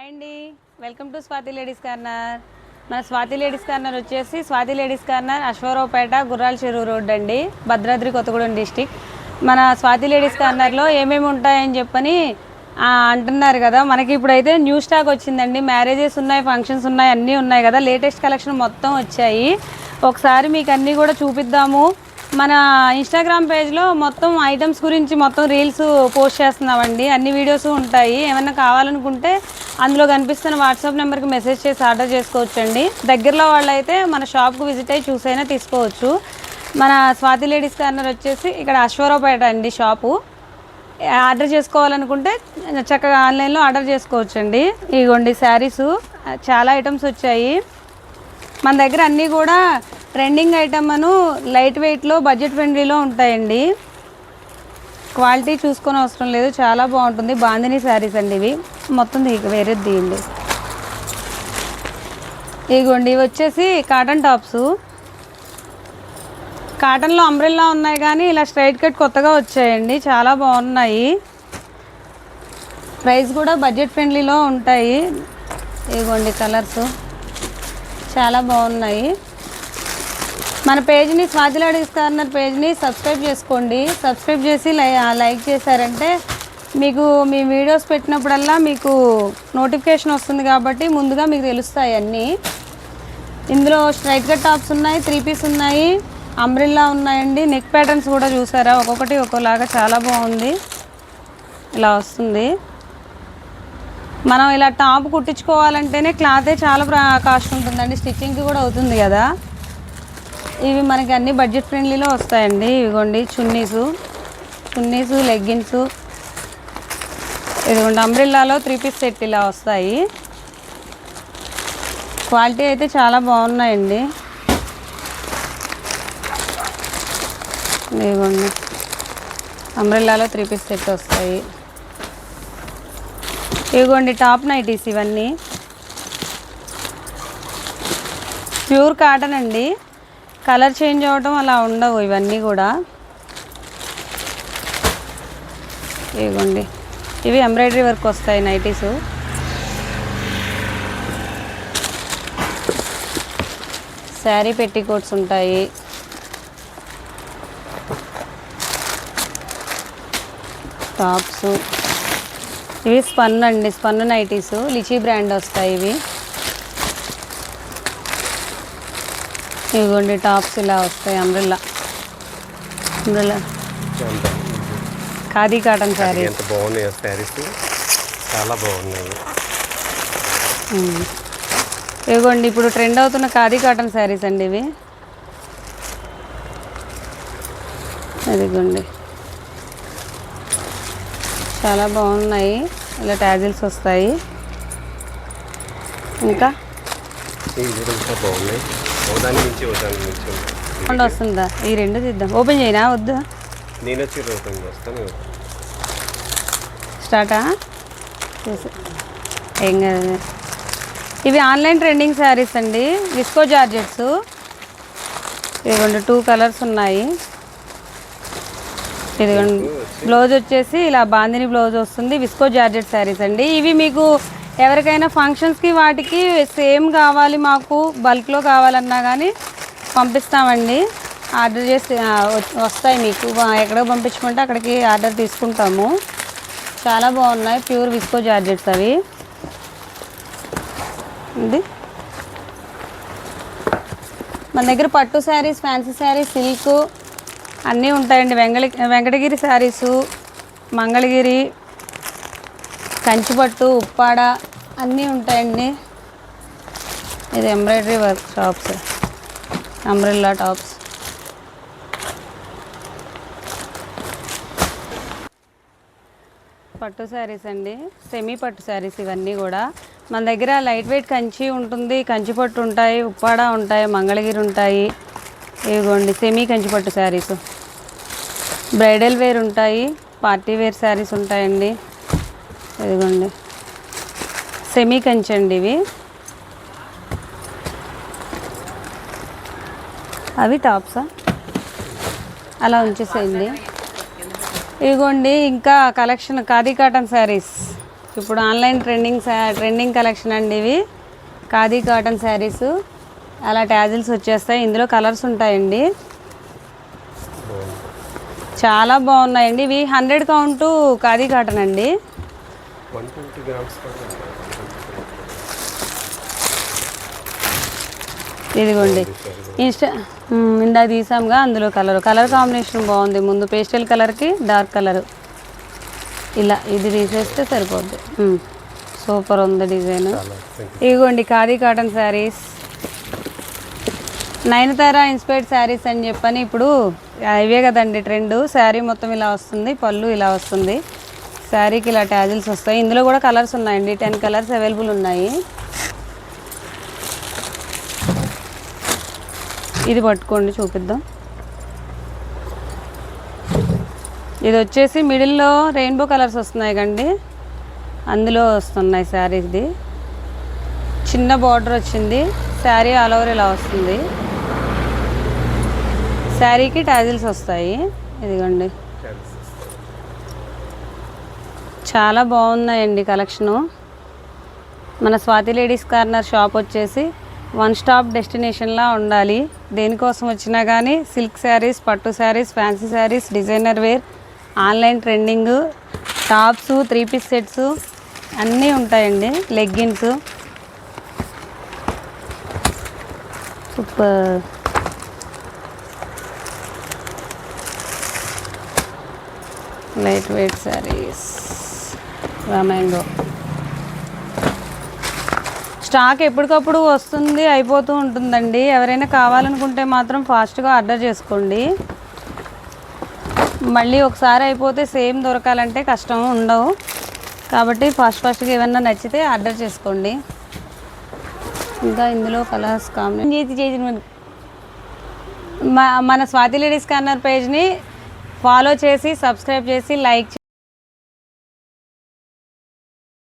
Hi అండి, welcome to Swathi ladies corner. మన Swathi ladies corner వచ్చేసి స్వాతి లేడీస్ కార్నర్ అశ్వారావుపేట గుర్రాల చెరువు రోడ్ అండి, భద్రాద్రి కొత్తగూడెం డిస్టిక్. మన స్వాతి లేడీస్ కార్నర్లో ఏమేమి ఉంటాయని చెప్పని అంటున్నారు కదా. మనకి ఇప్పుడైతే న్యూ స్టాక్ వచ్చిందండి. మ్యారేజెస్ ఉన్నాయి, ఫంక్షన్స్ ఉన్నాయి, అన్నీ ఉన్నాయి కదా. లేటెస్ట్ కలెక్షన్ మొత్తం వచ్చాయి. ఒకసారి మీకు అన్నీ కూడా చూపిద్దాము. మన ఇన్స్టాగ్రామ్ పేజ్లో మొత్తం ఐటమ్స్ గురించి మొత్తం రీల్స్ పోస్ట్ చేస్తున్నామండి. అన్ని వీడియోస్ ఉంటాయి. ఏమన్నా కావాలనుకుంటే అందులో కనిపిస్తున్న వాట్సాప్ నెంబర్కి మెసేజ్ చేసి ఆర్డర్ చేసుకోవచ్చండి. దగ్గరలో వాళ్ళైతే మన షాప్కి విజిట్ అయ్యి చూసైనా తీసుకోవచ్చు. మన స్వాతి లేడీస్ కార్నర్ వచ్చేసి ఇక్కడ అశ్వారావుపేట అండి షాపు. ఆర్డర్ చేసుకోవాలనుకుంటే చక్కగా ఆన్లైన్లో ఆర్డర్ చేసుకోవచ్చండి. ఇదిగోండి శారీసు, చాలా ఐటమ్స్ వచ్చాయి మన దగ్గర. అన్నీ కూడా ట్రెండింగ్ ఐటమ్ అను లైట్ వెయిట్లో బడ్జెట్ ఫ్రెండ్లీలో ఉంటాయండి. క్వాలిటీ చూసుకొని అవసరం లేదు, చాలా బాగుంటుంది. బాందిని శారీస్ అండి ఇవి. మొత్తం వేరేది తీయండి. ఇదిగోండి ఇవి వచ్చేసి కాటన్ టాప్స్. కాటన్లో అంబ్రెల్లా ఉన్నాయి కానీ ఇలా స్ట్రైట్ కట్ కొత్తగా వచ్చాయండి, చాలా బాగున్నాయి. ప్రైస్ కూడా బడ్జెట్ ఫ్రెండ్లీలో ఉంటాయి. ఇదిగోండి కలర్స్ చాలా బాగున్నాయి. మన పేజ్ని స్వాతి లేడీస్ కార్నర్ పేజ్ని సబ్స్క్రైబ్ చేసుకోండి. సబ్స్క్రైబ్ చేసి లైక్ చేశారంటే మీకు మీ వీడియోస్ పెట్టినప్పుడల్లా మీకు నోటిఫికేషన్ వస్తుంది కాబట్టి ముందుగా మీకు తెలుస్తాయి అన్నీ. ఇందులో స్ట్రైట్ కట్ టాప్స్ ఉన్నాయి, 3 పీస్ ఉన్నాయి, అంబ్రిల్లా ఉన్నాయండి. నెక్ ప్యాటర్న్స్ కూడా చూసారా, ఒక్కొక్కటి ఒక్కోలాగా చాలా బాగుంది. ఇలా వస్తుంది. మనం ఇలా టాప్ కుట్టించుకోవాలంటేనే క్లాతే చాలా కాస్ట్ ఉంటుందండి. స్టిచ్చింగ్కి కూడా అవుతుంది కదా. ఇవి మనకి అన్ని బడ్జెట్ ఫ్రెండ్లీలో వస్తాయండి. ఇదిగోండి చున్నీసు, లెగ్గిన్స్. ఇదిగోండి అంబ్రిల్లాలో 3 పీస్ సెట్ ఇలా వస్తాయి. క్వాలిటీ అయితే చాలా బాగున్నాయండి. ఇదిగోండి అంబ్రిల్లాలో 3 పీస్ సెట్ వస్తాయి. ఇదిగోండి టాప్ నైటీస్, ఇవన్నీ ప్యూర్ కాటన్ అండి. కలర్ చేంజ్ అవ్వడం అలా ఉండవు ఇవన్నీ కూడా. ఇదిగోండి ఇవి ఎంబ్రాయిడరీ వర్క్ వస్తాయి నైటీసు. శారీ పెట్టికోట్స్ ఉంటాయి. టాప్స్ ఇవి స్పన్ అండి, స్పన్ నైటీసు. లిచీ బ్రాండ్ వస్తాయి ఇవి. ఇదిగోండి టాప్స్ ఇలా వస్తాయి. Umbrella khadi cotton sari. ఎంత బాగున్నాయి శారీస్, చాలా బాగున్నాయి. ఇదిగోండి ఇప్పుడు ట్రెండ్ అవుతున్న ఖాదీ కాటన్ శారీస్ అండి ఇవి. ఇదిగోండి చాలా బాగున్నాయి. ఇలా ట్యాజిల్స్ వస్తాయి. ఇంకా బాగున్నాయి. వస్తుందా? ఈ రెండు తీద్దాం. ఓపెన్ చేయనా? వద్దా, నేను వచ్చి ఓపెన్ చేస్తాను. స్టార్టా? ఏం కాదు. ఇవి ఆన్లైన్ ట్రెండింగ్ శారీస్ అండి, విస్కో జార్జెట్స్. ఇదిగోండి 2 కలర్స్ ఉన్నాయి. ఇదిగోండి బ్లౌజ్ వచ్చేసి ఇలా బాందిని బ్లౌజ్ వస్తుంది. విస్కో జార్జెట్ శారీస్ అండి ఇవి. మీకు ఎవరికైనా ఫంక్షన్స్కి వాటికి సేమ్ కావాలి, మాకు బల్క్లో కావాలన్నా కానీ పంపిస్తామండి. ఆర్డర్ చేసి వస్తాయి మీకు. ఎక్కడికి పంపించమంటే అక్కడికి ఆర్డర్ తీసుకుంటాము. చాలా బాగున్నాయి, ప్యూర్ విస్కో జార్జెట్స్ అవి. ఇది మన దగ్గర పట్టు శారీస్, ఫ్యాన్సీ శారీస్, సిల్క్ అన్నీ ఉంటాయండి. వెంకటగిరి శారీసు, మంగళగిరి, కంచిపట్టు, ఉప్పాడ అన్నీ ఉంటాయండి. ఇది embroidery work tops, umbrella tops. పట్టు శారీస్ అండి, సెమీ పట్టు శారీస్ ఇవన్నీ కూడా. మన దగ్గర లైట్ వెయిట్ కంచి ఉంటుంది, కంచిపట్టు ఉంటాయి, ఉప్పాడ ఉంటాయి, మంగళగిరి ఉంటాయి. ఇదిగోండి సెమీ కంచిపట్టు శారీస్. బ్రైడల్ వేర్ ఉంటాయి, పార్టీ వేర్ శారీస్ ఉంటాయండి. ఇదిగోండి సెమీ కంచి అండి ఇవి. అవి టాప్సా? అలా ఉంచేసేయండి. ఇదిగోండి ఇంకా కలెక్షన్ ఖాదీ కాటన్ శారీస్. ఇప్పుడు ఆన్లైన్ ట్రెండింగ్ కలెక్షన్ అండి ఇవి. ఖాదీ కాటన్ శారీస్ అలా ట్యాజిల్స్ వచ్చేస్తాయి. ఇందులో కలర్స్ ఉంటాయండి. చాలా బాగున్నాయండి. ఇవి 100 కౌంటు ఖాదీ కాటన్ అండి. 120 గ్రామ్స్. ఇదిగోండి ఇందాక తీసాముగా, అందులో కలర్ కాంబినేషన్ బాగుంది. ముందు పేస్టల్ కలర్కి డార్క్ కలర్ ఇలా ఇది తీసేస్తే సరిపోద్ది. సూపర్ ఉంది డిజైన్. ఇదిగోండి ఖాదీ కాటన్ శారీస్, నయనతార ఇన్స్పైర్డ్ శారీస్ అని చెప్పని ఇప్పుడు ఇవే కదండి ట్రెండ్. శారీ మొత్తం ఇలా వస్తుంది, పళ్ళు ఇలా వస్తుంది, శారీకి ఇలా ట్యాజిల్స్ వస్తాయి. ఇందులో కూడా కలర్స్ ఉన్నాయండి, 10 కలర్స్ అవైలబుల్ ఉన్నాయి. ఇది పట్టుకోండి చూపిద్దాం. ఇది వచ్చేసి మిడిల్లో రెయిన్బో కలర్స్ వస్తున్నాయి కండి, అందులో వస్తున్నాయి శారీది. చిన్న బార్డర్ వచ్చింది, శారీ ఆల్ ఓవర్ ఇలా వస్తుంది, శారీకి టాజిల్స్ వస్తాయి. ఇదిగోండి చాలా బాగున్నాయండి కలెక్షను. మన స్వాతి లేడీస్ కార్నర్ షాప్ వచ్చేసి 1 స్టాప్ డెస్టినేషన్లా ఉండాలి. దేనికోసం వచ్చినా కానీ సిల్క్ శారీస్, పట్టు sarees, fancy sarees, designer wear, online trending, tops, 3 piece sets అన్నీ ఉంటాయండి. Leggings super. Light weight sarees, mango stock ఎప్పటికప్పుడు వస్తుంది, అయిపోతూ ఉంటుందండి. ఎవరైనా కావాలనుకుంటే మాత్రం ఫాస్ట్గా ఆర్డర్ చేసుకోండి. మళ్ళీ ఒకసారి అయిపోతే సేమ్ దొరకాలంటే కష్టం ఉండవు, కాబట్టి ఫాస్ట్గా ఏమన్నా నచ్చితే ఆర్డర్ చేసుకోండి. ఇంకా ఇందులో కలర్స్ కాంబినేషన్ మన స్వాతి లేడీస్ కార్నర్ పేజ్ని ఫాలో చేసి, సబ్స్క్రైబ్ చేసి, లైక్